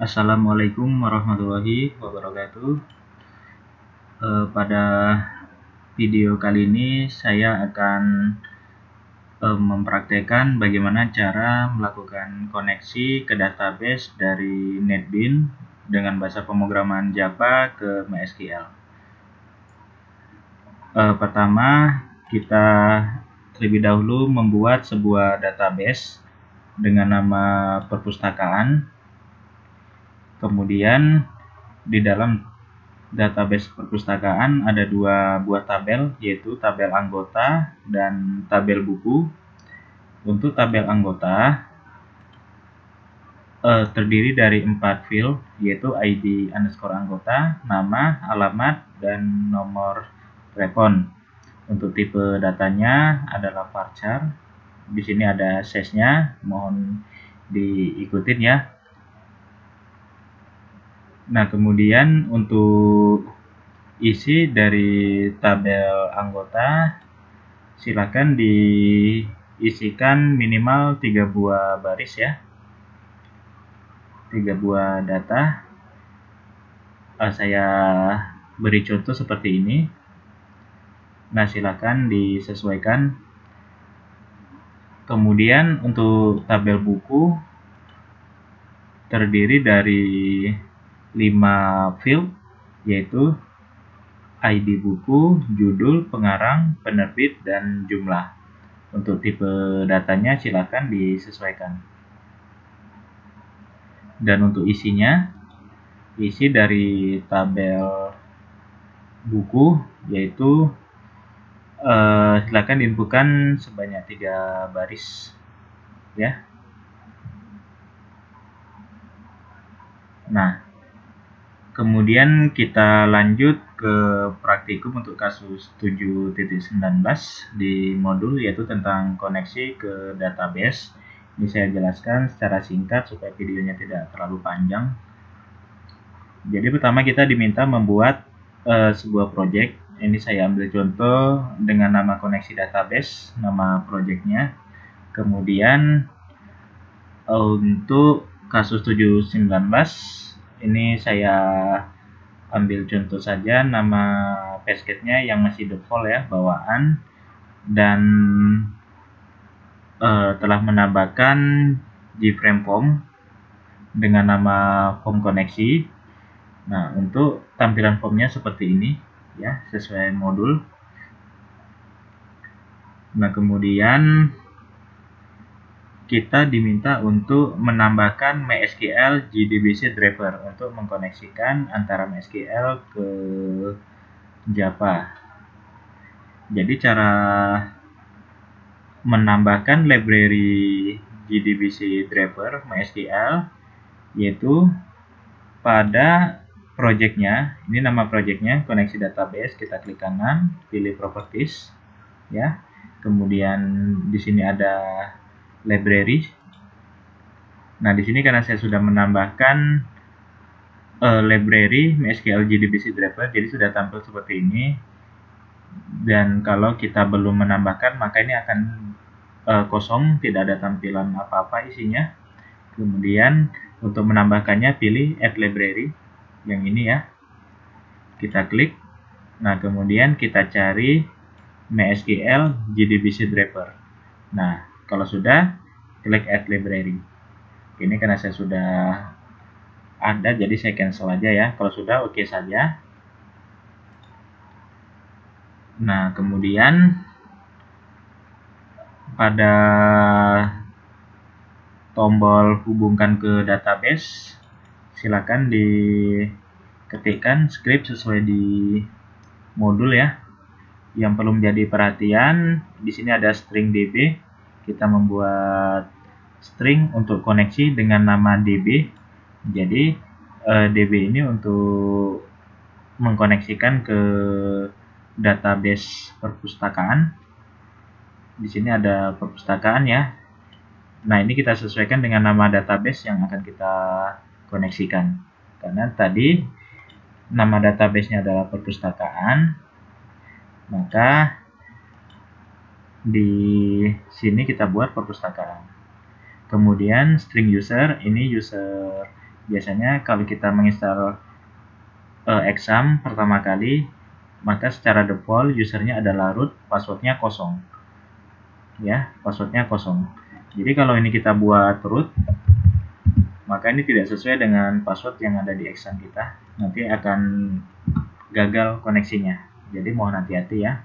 Assalamualaikum warahmatullahi wabarakatuh. Pada video kali ini saya akan mempraktekkan bagaimana cara melakukan koneksi ke database dari NetBeans dengan bahasa pemrograman Java ke MySQL. Pertama, kita terlebih dahulu membuat sebuah database dengan nama perpustakaan. Kemudian di dalam database perpustakaan ada dua buah tabel, yaitu tabel anggota dan tabel buku. Untuk tabel anggota terdiri dari 4 field, yaitu ID underscore anggota, nama, alamat, dan nomor telepon. Untuk tipe datanya adalah varchar. Di sini ada size-nya, mohon diikutin ya. Nah, kemudian untuk isi dari tabel anggota, silakan diisikan minimal 3 buah baris ya, 3 buah data. Saya beri contoh seperti ini. Nah, silakan disesuaikan. Kemudian untuk tabel buku terdiri dari 5 field, yaitu ID buku, judul, pengarang, penerbit, dan jumlah. Untuk tipe datanya silakan disesuaikan. Dan untuk isinya, isi dari tabel buku yaitu silakan diinputkan sebanyak 3 baris ya. Nah, kemudian kita lanjut ke praktikum untuk kasus 7.19 di modul, yaitu tentang koneksi ke database. Ini saya jelaskan secara singkat supaya videonya tidak terlalu panjang. Jadi pertama kita diminta membuat sebuah project. Ini saya ambil contoh dengan nama koneksi database, nama projectnya. Kemudian untuk kasus 7.19 ini saya ambil contoh saja nama pasketnya yang masih default ya, bawaan, dan telah menambahkan JFrame form dengan nama form koneksi. Nah, untuk tampilan formnya seperti ini ya, sesuai modul. Nah, kemudian kita diminta untuk menambahkan MySQL JDBC driver untuk mengkoneksikan antara MySQL ke Java. Jadi cara menambahkan library JDBC driver MySQL yaitu pada projectnya, ini nama projectnya koneksi database, kita klik kanan, pilih properties ya. Kemudian di sini ada library. Nah, di sini karena saya sudah menambahkan library MySQL JDBC driver, jadi sudah tampil seperti ini. Dan kalau kita belum menambahkan, maka ini akan kosong, tidak ada tampilan apa-apa isinya. Kemudian untuk menambahkannya pilih add library yang ini ya, kita klik. Nah, kemudian kita cari MySQL JDBC driver. Nah, kalau sudah, klik add library. Ini karena saya sudah ada, jadi saya cancel aja ya. Kalau sudah, oke saja. Nah, kemudian pada tombol hubungkan ke database, silakan diketikkan script sesuai di modul ya. Yang perlu menjadi perhatian, di sini ada string db. Kita membuat string untuk koneksi dengan nama db. Jadi db ini untuk mengkoneksikan ke database perpustakaan. Di sini ada perpustakaan ya. Nah, ini kita sesuaikan dengan nama database yang akan kita koneksikan. Karena tadi nama database-nya adalah perpustakaan, maka di sini kita buat perpustakaan. Kemudian string user, ini user Biasanya kalau kita menginstal exam pertama kali, maka secara default usernya adalah root, passwordnya kosong. Ya, passwordnya kosong. Jadi kalau ini kita buat root, maka ini tidak sesuai dengan password yang ada di exam kita. Nanti akan gagal koneksinya. Jadi mohon hati-hati ya.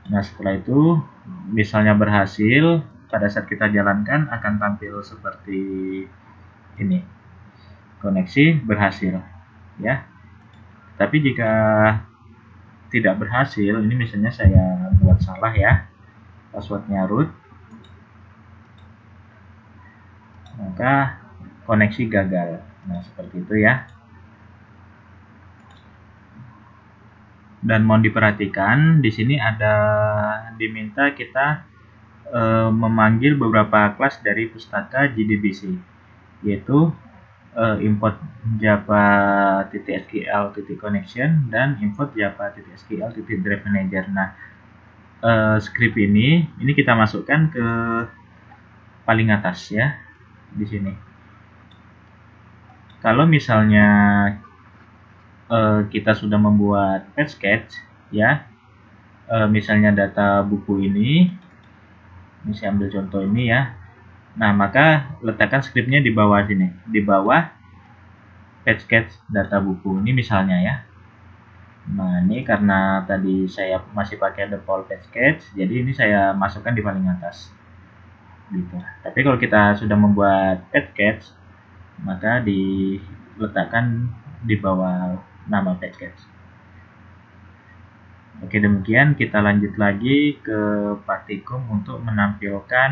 Nah, setelah itu misalnya berhasil, pada saat kita jalankan akan tampil seperti ini. Koneksi berhasil, ya. Tapi jika tidak berhasil, ini misalnya saya buat salah ya, passwordnya root, maka koneksi gagal. Nah, seperti itu ya. Dan mohon diperhatikan, di sini ada diminta kita memanggil beberapa kelas dari pustaka JDBC, yaitu import java.sql.connection dan import java.sql.drive.manager. Nah, script ini kita masukkan ke paling atas ya, di sini. Kalau misalnya kita sudah membuat page sketch ya, misalnya data buku ini saya ambil contoh ini ya. Nah, maka letakkan scriptnya di bawah sini, di bawah page sketch data buku ini misalnya ya. Nah, ini karena tadi saya masih pakai default page sketch, jadi ini saya masukkan di paling atas gitu. Tapi kalau kita sudah membuat page sketch, maka diletakkan di bawah nama page sketch. Oke, demikian kita lanjut lagi ke praktikum untuk menampilkan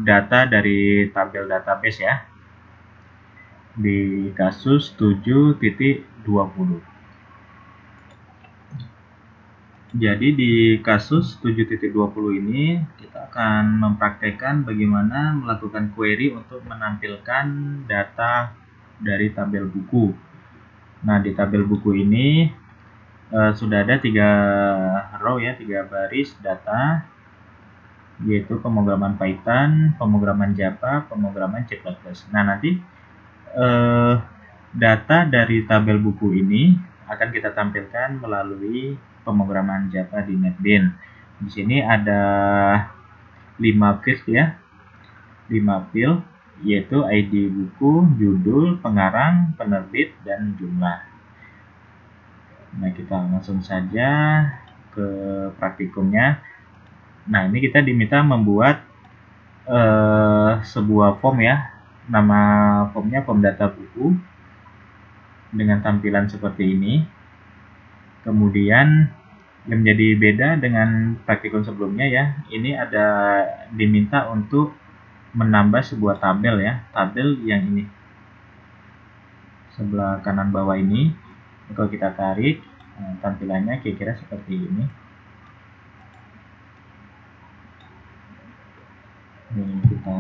data dari tabel database ya, di kasus 7.20. Jadi di kasus 7.20 ini kita akan mempraktekkan bagaimana melakukan query untuk menampilkan data dari tabel buku. Nah, di tabel buku ini sudah ada 3 row ya, 3 baris data, yaitu pemrograman Python, pemrograman Java, pemrograman C++. Nah, nanti data dari tabel buku ini akan kita tampilkan melalui pemrograman Java di NetBeans. Di sini ada 5 field ya, 5 field, yaitu ID buku, judul, pengarang, penerbit, dan jumlah. Nah, kita langsung saja ke praktikumnya. Nah, ini kita diminta membuat sebuah form ya. Nama formnya form data buku dengan tampilan seperti ini. Kemudian yang menjadi beda dengan praktikum sebelumnya ya, ini ada diminta untuk menambah sebuah tabel ya, tabel yang ini sebelah kanan bawah ini. Kalau kita tarik, tampilannya kira-kira seperti ini. Ini kita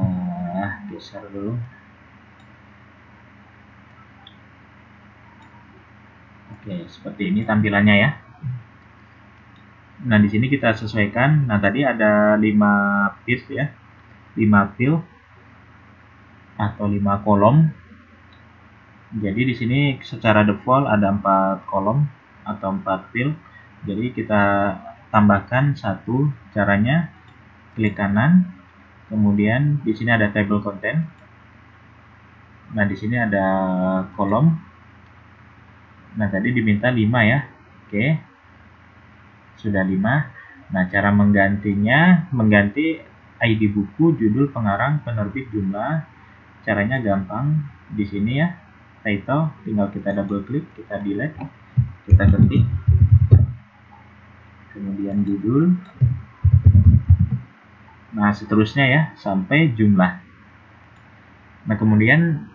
geser dulu. Oke, seperti ini tampilannya ya. Nah, di sini kita sesuaikan. Nah, tadi ada 5 field ya, 5 field atau 5 kolom. Jadi di sini secara default ada 4 kolom atau 4 field. Jadi kita tambahkan 1. Caranya klik kanan, kemudian di sini ada table content. Nah, di sini ada kolom. Nah, tadi diminta 5 ya. Oke. Sudah 5. Nah, cara menggantinya, mengganti ID buku, judul, pengarang, penerbit, jumlah. Caranya gampang. Di sini ya, title, tinggal kita double klik, kita delete, kita ketik. Kemudian judul. Nah, seterusnya ya, sampai jumlah. Nah, kemudian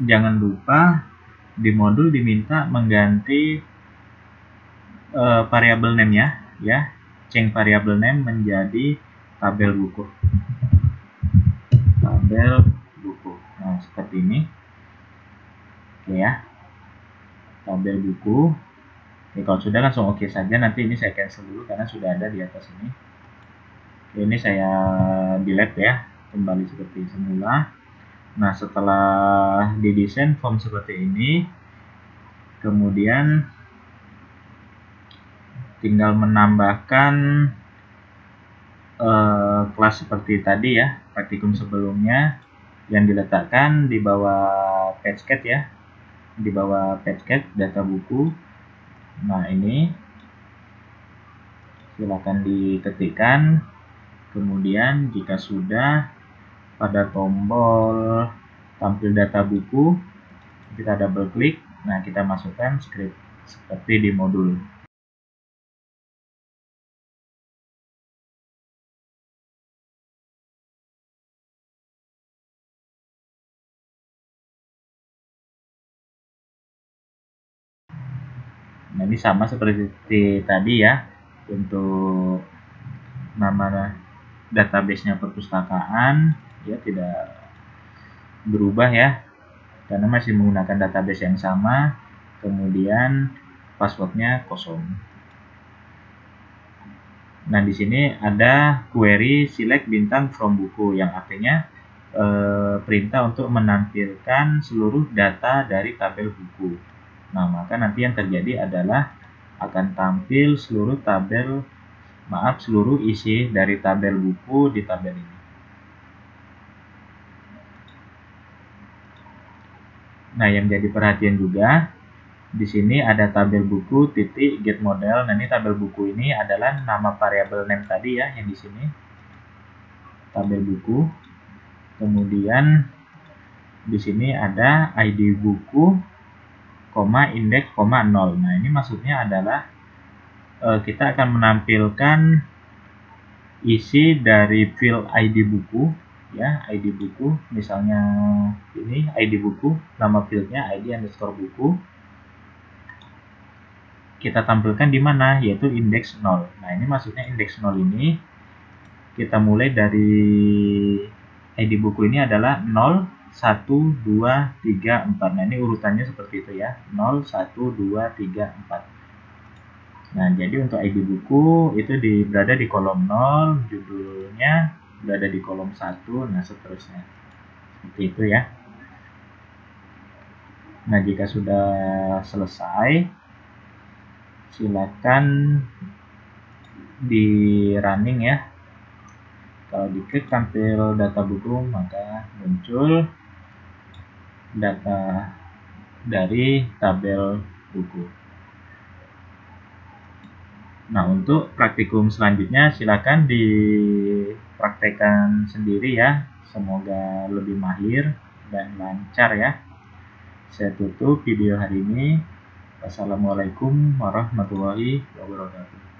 jangan lupa di modul diminta mengganti variabel name ya, change variabel name menjadi tabel buku. Tabel buku. Nah, seperti ini. Oke ya. Tabel buku. Oke, kalau sudah langsung oke saja. Nanti ini saya cancel dulu karena sudah ada di atas ini. Oke, ini saya delete ya. kembali seperti semula. Nah, setelah didesain form seperti ini, kemudian tinggal menambahkan kelas seperti tadi ya, praktikum sebelumnya yang diletakkan di bawah patchcat ya, di bawah patchcat data buku. Nah, ini silakan diketikkan, kemudian jika sudah, pada tombol tampil data buku kita double klik. Nah, kita masukkan script seperti di modul. Nah, ini sama seperti tadi ya, untuk nama database-nya perpustakaan ya tidak berubah ya, karena masih menggunakan database yang sama. Kemudian passwordnya kosong. Nah, di sini ada query select bintang from buku, yang artinya perintah untuk menampilkan seluruh data dari tabel buku. Nah, maka nanti yang terjadi adalah akan tampil seluruh isi dari tabel buku di tabel ini. Nah, yang jadi perhatian juga, di sini ada tabel buku titik get model. Nah, ini tabel buku ini adalah nama variabel name tadi ya, yang di sini tabel buku. Kemudian di sini ada ID buku, indeks, 0. Nah, ini maksudnya adalah kita akan menampilkan isi dari field ID buku ya, ID buku, misalnya ini ID buku, nama fieldnya ID underscore buku, kita tampilkan di mana, yaitu indeks 0. Nah, ini maksudnya indeks 0 ini kita mulai dari ID buku ini adalah 0, 1, 2, 3, 4. Nah, ini urutannya seperti itu ya, 0, 1, 2, 3, 4. Nah, jadi untuk ID buku itu berada di kolom 0, judulnya berada di kolom 1, nah seterusnya. Seperti itu ya. Nah, jika sudah selesai, silakan di running ya. Kalau diklik tampil data buku, maka muncul data dari tabel buku. Nah, untuk praktikum selanjutnya silakan dipraktekkan sendiri ya. Semoga lebih mahir dan lancar ya. Saya tutup video hari ini. Wassalamualaikum warahmatullahi wabarakatuh.